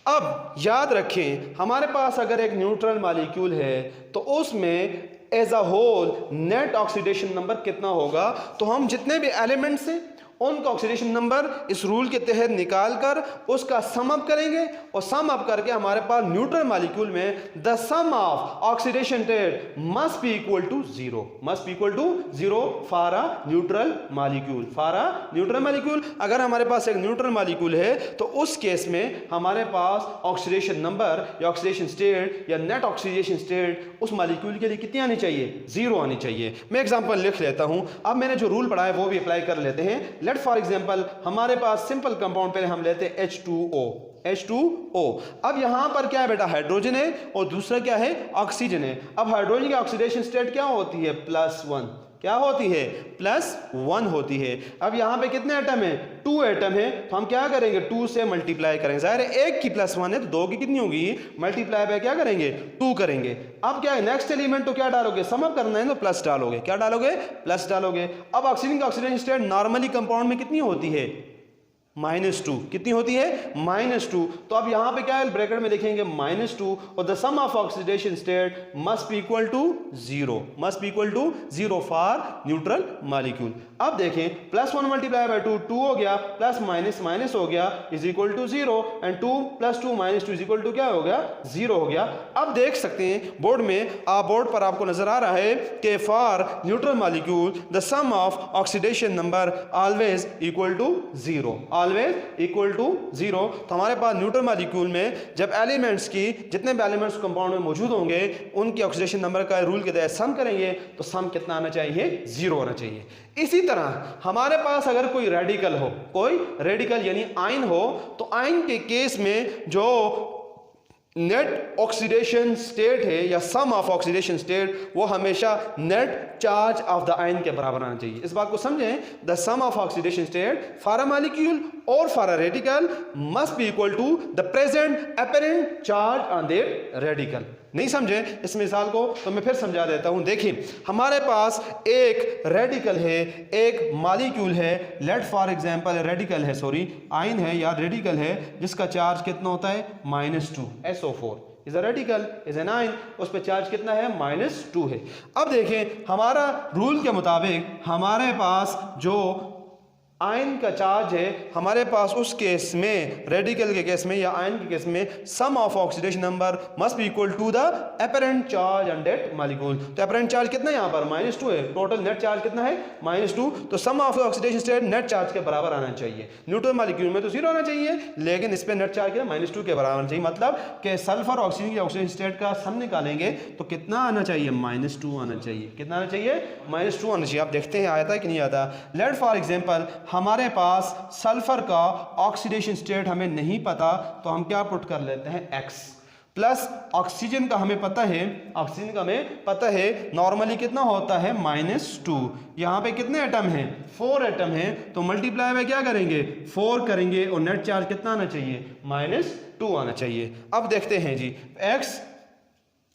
अब याद रखें, हमारे पास अगर एक न्यूट्रल मॉलिक्यूल है तो उसमें as a whole net oxidation number कितना होगा। तो हम जितने भी एलिमेंट्स हैं उनका ऑक्सीडेशन नंबर इस रूल के तहत निकाल कर उसका सम अप करेंगे और सम अप करके हमारे पास न्यूट्रल मॉलिक्यूल में the sum of oxidation state must be equal to zero, must be equal to zero for a neutral molecule, for a neutral molecule. अगर हमारे पास एक न्यूट्रल मॉलिक्यूल है तो उस केस में हमारे पास ऑक्सीडेशन नंबर या ऑक्सीडेशन स्टेट या नेट ऑक्सीडेशन स्टेट उस मॉलिक्यूल के लिए कितनी आनी चाहिए, जीरो आनी चाहिए। मैं एग्जांपल लिख लेता हूं, अब मैंने जो रूल पढ़ा है वो भी अप्लाई कर लेते हैं। लेट फॉर एग्जांपल हमारे पास सिंपल कंपाउंड पहले हम लेते हैं H2O, H2O। अब यहां पर क्या है बेटा, हाइड्रोजन है और दूसरा क्या है, ऑक्सीजन है। अब हाइड्रोजन की ऑक्सीडेशन स्टेट क्या होती है, +1, क्या होती है, +1 होती है। अब यहां पे कितने एटम है, 2 एटम है, तो हम क्या करेंगे, 2 से मल्टीप्लाई करेंगे। जाहिर है एक की +1 है तो 2 की कितनी होगी, मल्टीप्लाई बाय क्या करेंगे, 2 करेंगे। अब क्या है, नेक्स्ट एलिमेंट तो क्या डालोगे, सम अप करना है तो प्लस डालोगे, क्या डालोगे, प्लस डालोगे। अब ऑक्सीजन की ऑक्सीडेशन स्टेट नॉर्मली कंपाउंड में कितनी होती है, -2, कितनी होती है, -2। तो अब यहां पे क्या है, ब्रैकेट में लिखेंगे -2 और the sum of oxidation state must be equal to 0, must be equal to 0 for neutral molecule. अब देखें +1 मल्टीप्लाई बाय 2, 2 हो गया, प्लस माइनस माइनस हो गया, is equal to 0 and 2 + 2 - 2 is equal to क्या हो गया, 0 हो गया। अब देख सकते हैं बोर्ड में, बोर्ड पर आपको नजर आ रहा है कि for neutral molecule the sum of oxidation number always equal to 0, always equal to 0। तो हमारे पास न्यूट्रल मॉलिक्यूल में जब एलिमेंट्स की, जितने भी एलिमेंट्स कंपाउंड में मौजूद होंगे उनकी ऑक्सीडेशन नंबर का रूल के तहत सम करेंगे तो सम कितना आना चाहिए, 0 आना चाहिए। इसी तरह हमारे पास अगर कोई रेडिकल हो, कोई रेडिकल यानी आयन हो, तो आयन के केस में जो नेट ऑक्सीडेशन स्टेट है या सम ऑफ ऑक्सीडेशन स्टेट वो हमेशा net charge of the ion के बराबर आना चाहिए। इस बात को समझें, the sum of oxidation state for a molecule और for a radical must be equal to the present apparent charge on that radical. नहीं समझे इस मिसाल को तो मैं फिर समझा देता हूं। देखिए हमारे पास एक रेडिकल है, एक मॉलिक्यूल है, लेट फॉर एग्जांपल रेडिकल है, सॉरी आयन है या रेडिकल है जिसका चार्ज कितना होता है, -2, SO4 is a radical, is an ion, उस पर चार्ज कितना है, -2 है। अब देखें हमारा रूल के मुताबिक हमारे पास जो आयन का चार्ज है, हमारे पास उस केस में, रेडिकल के केस में या आयन के केस में, sum of oxidation number must be equal to the apparent charge on that molecule. तो अपरेंट चार्ज कितना है यहाँ पर, -2 है, टोटल नेट चार्ज कितना है, -2। तो sum of oxidation state net charge के बराबर आना चाहिए। न्यूट्रल मॉलिक्यूल में तो 0 आना चाहिए, लेकिन इस पर नेट चार्ज क्या, -2 के बराबर आना चाहिए। मतलब कि सल्फर ऑक्सीजन की ऑक्सीडेशन स्टेट का सम निकालेंगे तो कितना आना चाहिए, -2 आना चाहिए। कितना आना चाहिए, -2 आना चाहिए। आप देखते हैं आता है कि नहीं आता। लेट फॉर एग्जांपल हमारे पास सल्फर का ऑक्सीडेशन स्टेट हमें नहीं पता तो हम क्या पुट कर लेते हैं, X प्लस ऑक्सीजन का हमें पता है, ऑक्सीजन का हमें पता है नॉर्मली कितना होता है, -2। यहां पे कितने एटम हैं, 4 एटम हैं, तो मल्टीप्लाई में क्या करेंगे, 4 करेंगे और नेट चार्ज कितना आना चाहिए, -2 आना चाहिए। अब देखते हैं जी, X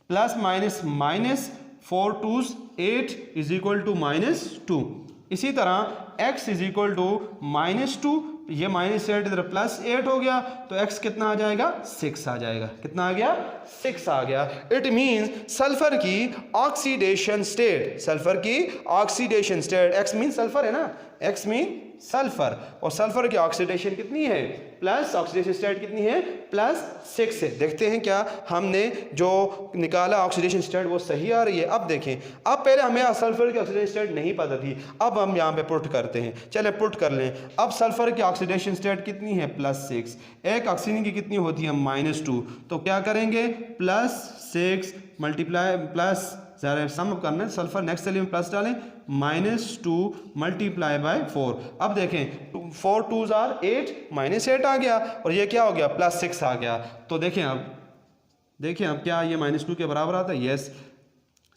plus minus 4 2s 8 is equal to -2। इसी तरह x इज इक्वल टू -2, ये -8 इधर +8 हो गया, तो x कितना आ जाएगा, 6 आ जाएगा। कितना आ गया, 6 आ गया। इट मीन्स सल्फर की ऑक्सीडेशन स्टेट, सल्फर की oxidation state, x mean sulphur है ना, x मीन सल्फर, और सल्फर की ऑक्सीडेशन कितनी है, प्लस ऑक्सीडेशन स्टेट कितनी है, +6 है। देखते हैं क्या हमने जो निकाला ऑक्सीडेशन स्टेट वो सही आ रही है। अब देखें, अब पहले हमें सल्फर की ऑक्सीडेशन स्टेट नहीं पता थी, अब हम यहाँ पे पुट करते हैं। चले पुट कर लें। अब सल्फर की ऑक्सीडेशन स्टेट कितनी है, +6, एक ऑक्सीजन की कितनी होती है, -2, तो क्या करेंगे, +6 मल्टीप्लाई प्लस, ज़रा सम करना है, सल्फर नेक्स्ट एलिमेंट प्लस डालें, -2 मल्टीप्लाई बाय 4। अब देखें 4 2s आर 8, -8 आ गया और ये क्या हो गया, +6 आ गया। तो देखें अब क्या ये -2 के बराबर आता है, यस,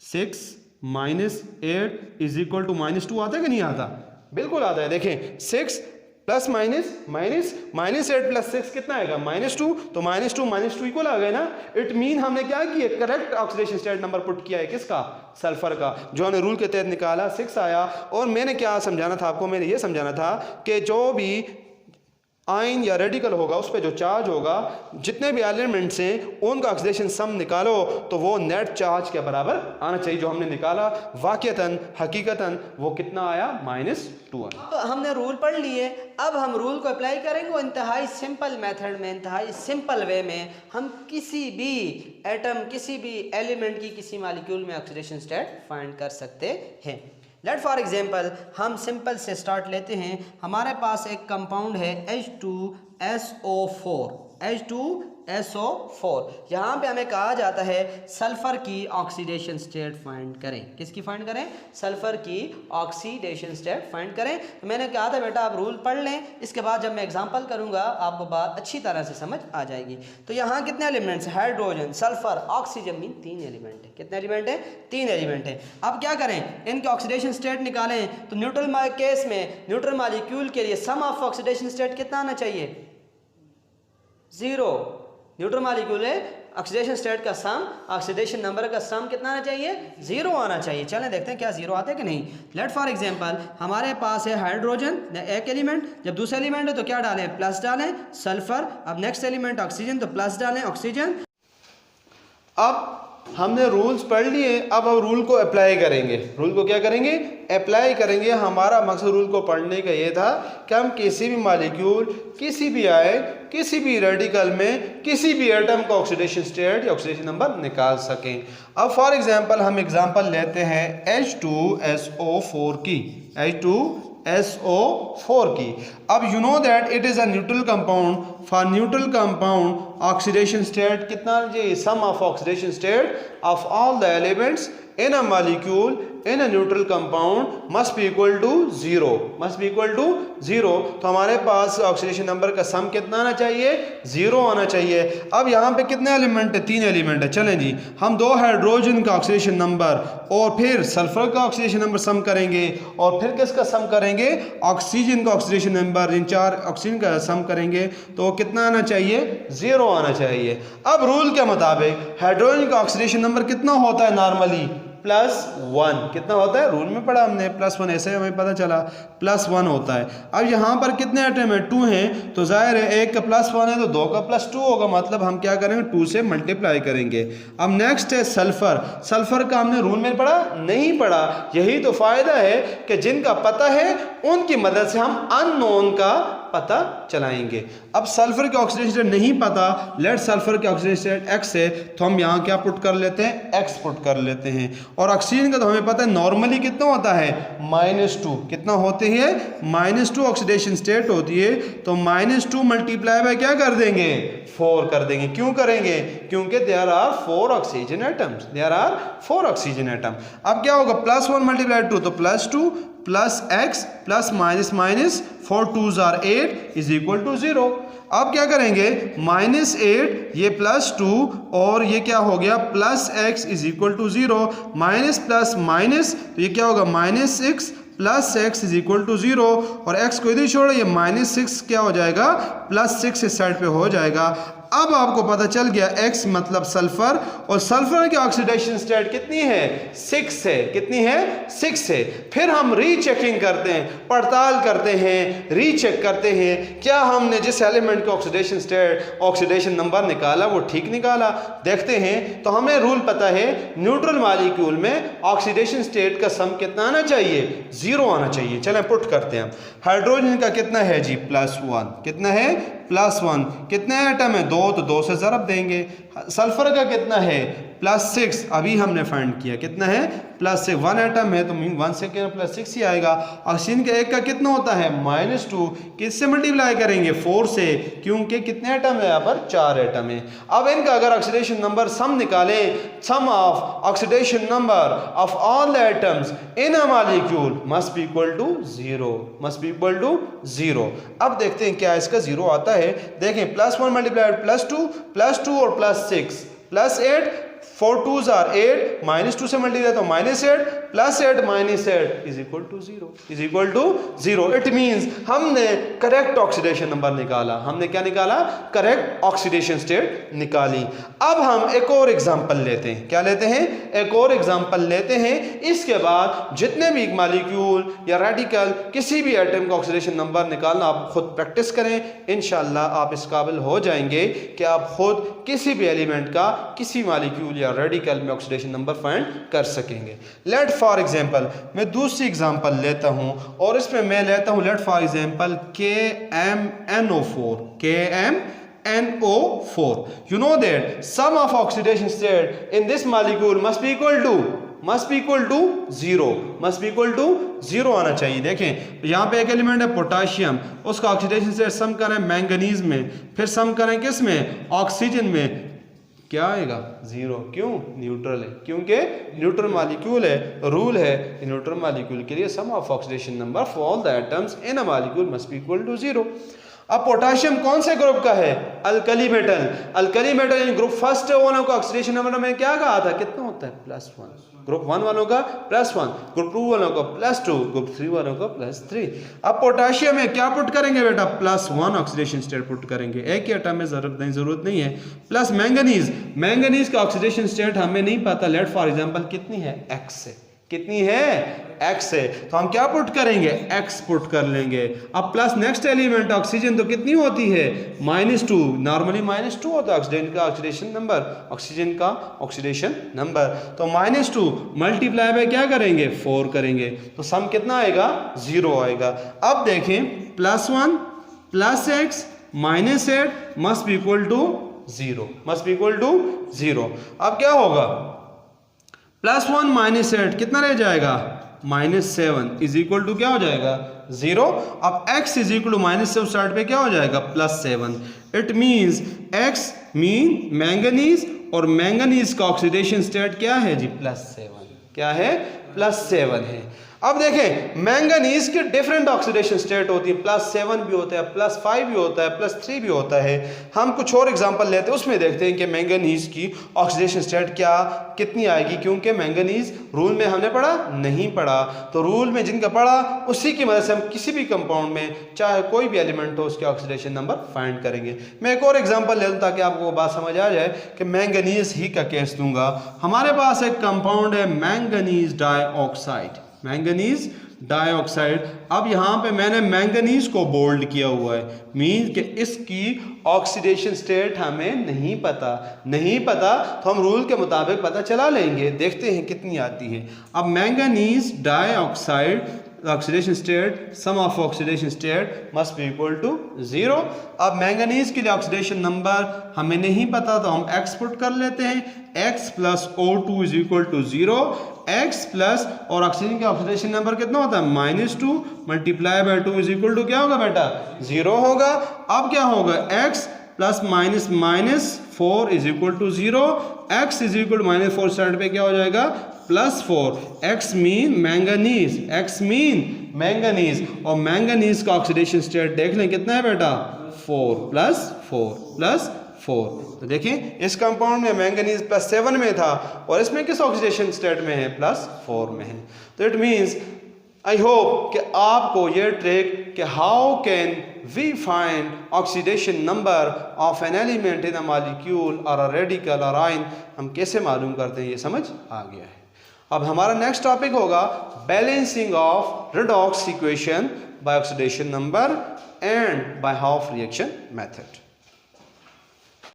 6 - 8 इज इक्वल टू -2 आता है कि नहीं आता, बिल्कुल आता है। देखें 6 प्लस माइनस -8 + 6 कितना आएगा, -2, तो -2 इक्वल आ गए ना। इट मीन हमने क्या किया, correct oxidation state number put किया है, किसका, सल्फर का, जो हमने रूल के तहत निकाला 6 आया। और मैंने क्या समझाना था आपको, मैंने ये समझाना था कि जो भी आयन या रेडिकल होगा, उस पर जो चार्ज होगा, जितने भी एलिमेंट्स हैं उनका ऑक्सीडेशन सम निकालो तो वो नेट चार्ज के बराबर आना चाहिए। जो हमने निकाला वाकईतन हकीकतन वो कितना आया, -2 आया। अब हमने रूल पढ़ लिए, अब हम रूल को अप्लाई करेंगे और इंतहाई सिंपल मेथड में, इंतहाई सिंपल वे में हम किसी भी एटम, किसी भी एलिमेंट की किसी मॉलिक्यूल में ऑक्सीडेशन स्टेट फाइंड कर सकते हैं। लेट फॉर एग्जांपल हम सिंपल से स्टार्ट लेते हैं। हमारे पास एक कंपाउंड है H2SO4, H2SO4। यहाँ पे हमें कहा जाता है सल्फर की ऑक्सीडेशन स्टेट फाइंड करें। किसकी फाइंड करें? सल्फर की ऑक्सीडेशन स्टेट फाइंड करें। तो मैंने कहा था बेटा आप रूल पढ़ लें, इसके बाद जब मैं एग्जांपल करूँगा आपको बात अच्छी तरह से समझ आ जाएगी। तो यहाँ कितने elements? Hydrogen, sulphur, oxygen, mean 3 element है। कितने एलिमेंट है? 3 एलिमेंट है। अब क्या करें? इनके ऑक्सीडेशन स्टेट निकालें। तो न्यूट्रल केस में न्यूट्रल मॉलिक्यूल के लिए सम ऑफ ऑक्सीडेशन स्टेट कितना आना चाहिए? 0। न्यूट्रल मॉलिक्यूल है, ऑक्सीडेशन स्टेट का सम, ऑक्सीडेशन नंबर का सम कितना आना चाहिए? 0 आना चाहिए। चलें देखते हैं क्या 0 आता है कि नहीं। लेट फॉर एग्जांपल हमारे पास है हाइड्रोजन एक एलिमेंट, जब दूसरा एलिमेंट है तो क्या डालें? प्लस डालें, सल्फर। अब नेक्स्ट एलिमेंट ऑक्सीजन, तो प्लस डालें ऑक्सीजन। अब हमने रूल्स पढ़ लिए, अब हम रूल को अप्लाई करेंगे। रूल को क्या करेंगे? अप्लाई करेंगे। हमारा मकसद रूल को पढ़ने का ये था कि हम किसी भी मॉलिक्यूल, किसी भी आयन, किसी भी रेडिकल में किसी भी एटम का ऑक्सीडेशन स्टेट या ऑक्सीडेशन नंबर निकाल सकें। अब फॉर एग्जांपल हम एग्जांपल लेते हैं H2SO4 की, H2SO4 की। अब you know that it is a neutral compound. For neutral compound oxidation state कितना चाहिए? Sum of oxidation state of all the elements in a molecule in a neutral compound must be equal to 0, must be equal to 0। तो हमारे पास oxidation number का सम कितना आना चाहिए? 0 आना चाहिए। अब यहाँ पे कितने एलिमेंट है? 3 एलिमेंट है। चलें जी, हम 2 हाइड्रोजन का ऑक्सीडेशन नंबर और फिर सल्फर का ऑक्सीडेशन नंबर सम करेंगे और फिर किसका सम करेंगे? ऑक्सीजन का ऑक्सीडेशन नंबर, इन 4 ऑक्सीजन का सम करेंगे तो कितना आना चाहिए? 0 आना चाहिए। अब रूल के मुताबिक हाइड्रोजन का ऑक्सीडेशन नंबर कितना होता है नॉर्मली? +1। कितना होता है? रूल में पढ़ा हमने +1, ऐसे हमें पता चला +1 होता है। अब यहाँ पर कितने एटम है? 2 हैं, तो जाहिर है एक का +1 है तो 2 का +2 होगा, मतलब हम क्या करेंगे? 2 से मल्टीप्लाई करेंगे। अब नेक्स्ट है सल्फर। सल्फर का हमने रूल में पढ़ा? नहीं पढ़ा। यही तो फ़ायदा है कि जिनका पता है उनकी मदद से हम अननोन का पता चलाएंगे। अब सल्फर के ऑक्सीडेशन स्टेट नहीं पता, लेट सल्फर के ऑक्सीडेशन स्टेट X है, तो हम यहाँ क्या पुट कर लेते हैं? X पुट कर लेते हैं। और ऑक्सीजन का तो हमें पता है नॉर्मली कितना होता है? -2। कितना होते हैं? -2 ऑक्सीडेशन स्टेट होती है, तो -2 मल्टीप्लाई बाय क्या कर देंगे? 4 कर देंगे। क्यों करेंगे? क्योंकि there are 4 oxygen atoms, there are 4 oxygen atom. अब क्या होगा? +1 मल्टीप्लाई 2 तो +2 plus x plus minus 4 2s are 8 is equal to 0। अब क्या करेंगे? -8 ये +2 और ये क्या हो गया? +x is equal to 0। Minus plus minus तो ये क्या होगा? -6 plus x is equal to 0 और x को इधर छोड़ो, ये -6 क्या हो जाएगा? +6 इस साइड पे हो जाएगा। अब आपको पता चल गया x मतलब सल्फर, और सल्फर की ऑक्सीडेशन स्टेट कितनी है? 6 है। कितनी है? 6 है। फिर हम रीचेकिंग करते हैं, पड़ताल करते हैं, रीचेक करते हैं क्या हमने जिस एलिमेंट का ऑक्सीडेशन स्टेट, ऑक्सीडेशन नंबर निकाला वो ठीक निकाला। देखते हैं। तो हमें रूल पता है न्यूट्रल मॉलिक्यूल में ऑक्सीडेशन स्टेट का सम कितना आना चाहिए? 0 आना चाहिए। चलें पुट करते हैं। हाइड्रोजन का कितना है जी? +1। कितना है? +1। कितने एटम है? 2, तो 2 से ज़रब देंगे। सल्फर का कितना है? +6। अभी हमने फाइंड किया कितना है? +6। 1 एटम है तो 1 से क्या +6 ही आएगा। ऑक्सीजन का एक का कितना होता है? -2। किससे मल्टीप्लाई करेंगे? 4 से, क्योंकि कितने एटम है यहाँ पर? 4 एटम है। अब इनका अगर ऑक्सीडेशन नंबर सम निकालें, sum of oxidation number of all the atoms in a molecule must be equal to 0, must be equal to 0। अब देखते हैं क्या इसका 0 आता है। देखें +1 मल्टीप्लाई +2 और +6 +8 4 2s are 8, -2 से मल्टीप्लाई तो -8 plus 8 -8 is equal to 0, is equal to 0। It means हमने करेक्ट ऑक्सीडेशन नंबर निकाला। हमने क्या निकाला? करेक्ट ऑक्सीडेशन स्टेट निकाली। अब हम एक और एग्जांपल लेते हैं। क्या लेते हैं? एक और एग्जांपल लेते हैं। इसके बाद जितने भी मॉलिक्यूल या रेडिकल किसी भी एटम का ऑक्सीडेशन नंबर निकालना आप खुद प्रैक्टिस करें। इंशाल्लाह आप इस काबिल हो जाएंगे कि आप खुद किसी भी एलिमेंट का किसी मॉलिक्यूल या रेडिकल में ऑक्सीडेशन नंबर फाइंड कर सकेंगे। लेट फॉर एग्जांपल मैं दूसरी एग्जांपल लेता हूं और इसमें मैं लेता हूं let for example KMnO4, KMnO4। you know that sum of oxidation state in this molecule must be equal to 0, must be equal to 0 आना चाहिए। देखें यहाँ पे एक एलिमेंट है पोटाशियम, उसका ऑक्सीडेशन स्टेट सम करें मैंगनीज में, फिर सम करें किस में? ऑक्सीजन में, क्या आएगा? 0। क्यों? न्यूट्रल है, क्योंकि न्यूट्रल मॉलिक्यूल है। रूल है न्यूट्रल मॉलिक्यूल के लिए sum of oxidation number for all the atoms in a molecule must be equal to 0। अब पोटाशियम कौन से ग्रुप का है? Alkali metal. Alkali metal in group first वालों का ऑक्सीडेशन नंबर में क्या कहा था? कितना होता है? +1। ग्रुप 1 वालों का +1, ग्रुप 2 वालों का +2, ग्रुप 3 वालों का +3। अब पोटाशियम में क्या पुट करेंगे बेटा? +1 ऑक्सीडेशन स्टेट पुट करेंगे। एक ही एटम में जरूरत नहीं है। प्लस मैंगनीज, मैंगनीज का ऑक्सीडेशन स्टेट हमें नहीं पता। लेट फॉर एग्जांपल कितनी है? X है। कितनी है? X है। तो हम क्या पुट करेंगे? X पुट कर लेंगे। अब प्लस नेक्स्ट एलिमेंट ऑक्सीजन तो कितनी होती है? -2। नॉर्मली -2 होता है ऑक्सीजन का ऑक्सीडेशन नंबर, ऑक्सीजन का ऑक्सीडेशन नंबर। तो -2 मल्टीप्लाई बाय क्या करेंगे? 4 करेंगे। तो सम कितना आएगा? 0 आएगा। अब देखें +1 + X -8 must be equal to 0, must be equal to 0। अब क्या होगा? +1 -8 कितना रह जाएगा? -7 इज इक्वल टू क्या हो जाएगा? 0। अब x is equal to -7 start पे क्या हो जाएगा? +7। It means x mean manganese, और मैंगनीज का ऑक्सीडेशन स्टेट क्या है जी? +7। क्या है? +7 है। अब देखें मैंगनीज की डिफरेंट ऑक्सीडेशन स्टेट होती है। +7 भी होता है, +5 भी होता है, +3 भी होता है। हम कुछ और एग्जांपल लेते हैं, उसमें देखते हैं कि मैंगनीज की ऑक्सीडेशन स्टेट कितनी आएगी। क्योंकि मैंगनीज रूल में हमने पढ़ा नहीं पढ़ा, तो रूल में जिनका पढ़ा उसी की मदद से हम किसी भी कंपाउंड में चाहे कोई भी एलिमेंट हो उसके ऑक्सीडेशन नंबर फाइंड करेंगे। मैं एक और एग्जाम्पल ले लूँ ताकि आपको बात समझ आ जाए कि मैंगनीज ही का केस दूंगा। हमारे पास एक कंपाउंड है मैंगनीज डाइऑक्साइड, मैंगनीज डाइऑक्साइड। अब यहाँ पे मैंने मैंगनीज को बोल्ड किया हुआ है, मीन कि इसकी ऑक्सीडेशन स्टेट हमें नहीं पता तो हम रूल के मुताबिक पता चला लेंगे। देखते हैं कितनी आती है। अब manganese dioxide oxidation state, sum of oxidation state must be equal to 0। अब मैंगनीज के लिए ऑक्सीडेशन नंबर हमें नहीं पता तो हम x पुट कर लेते हैं। x + O2 is equal to 0। x plus और ऑक्सीजन का ऑक्सीडेशन नंबर कितना होता है? -2 multiply by 2 is equal to क्या होगा बेटा? 0 होगा। अब क्या होगा? x + -4 is equal to 0। x is equal to -4 side पे क्या हो जाएगा? +4। x mean manganese, x mean manganese, और मैंगनीज का ऑक्सीडेशन स्टेट देख लें कितना है बेटा? 4 + 4 + 4। तो देखें इस कंपाउंड में मैंगनीज +7 में था और इसमें किस ऑक्सीडेशन स्टेट में है? +4 में है। तो इट मीन्स आई होप कि आपको ये ट्रिक कि how can we find oxidation number of an element in a molecule और अ रेडिकल और आयन हम कैसे मालूम करते हैं, ये समझ आ गया है। अब हमारा नेक्स्ट टॉपिक होगा balancing of redox equation by oxidation number and by half reaction method.